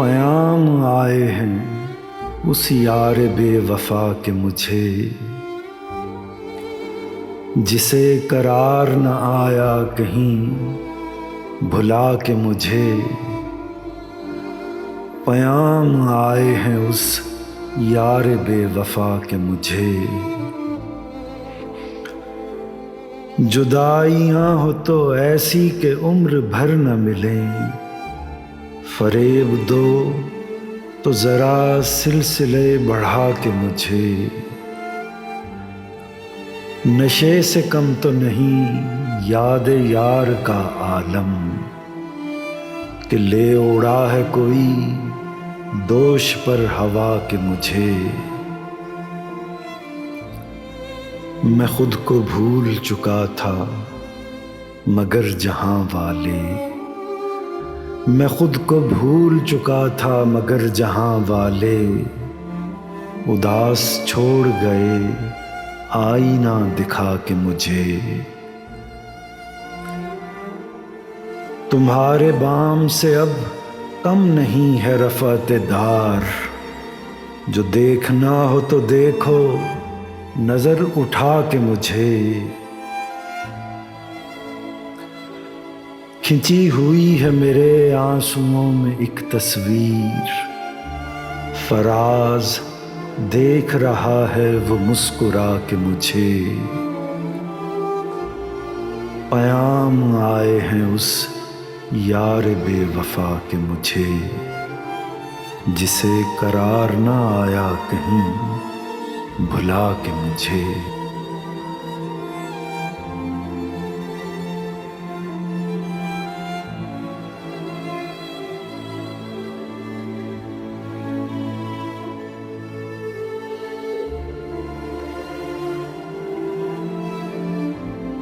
पयाम आए हैं उस यार बेवफा के मुझे, जिसे करार न आया कहीं भुला के मुझे। पयाम आए हैं उस यार बेवफा के मुझे। जुदाइयाँ हो तो ऐसी कि उम्र भर न मिलें, फरेब दो तो ज़रा सिलसिले बढ़ा के मुझे। नशे से कम तो नहीं याद यार का आलम, कि ले उड़ा है कोई दोष पर हवा के मुझे। मैं खुद को भूल चुका था मगर जहां वाले, मैं खुद को भूल चुका था मगर जहां वाले उदास छोड़ गए आईना दिखा के मुझे। तुम्हारे बाम से अब कम नहीं है रफ़त दार, जो देखना हो तो देखो नजर उठा के मुझे। खिंची हुई है मेरे आंसुओं में एक तस्वीर, फराज देख रहा है वो मुस्कुरा के मुझे। पयाम आए हैं उस यार बेवफा के मुझे, जिसे करार ना आया कहीं भुला के मुझे।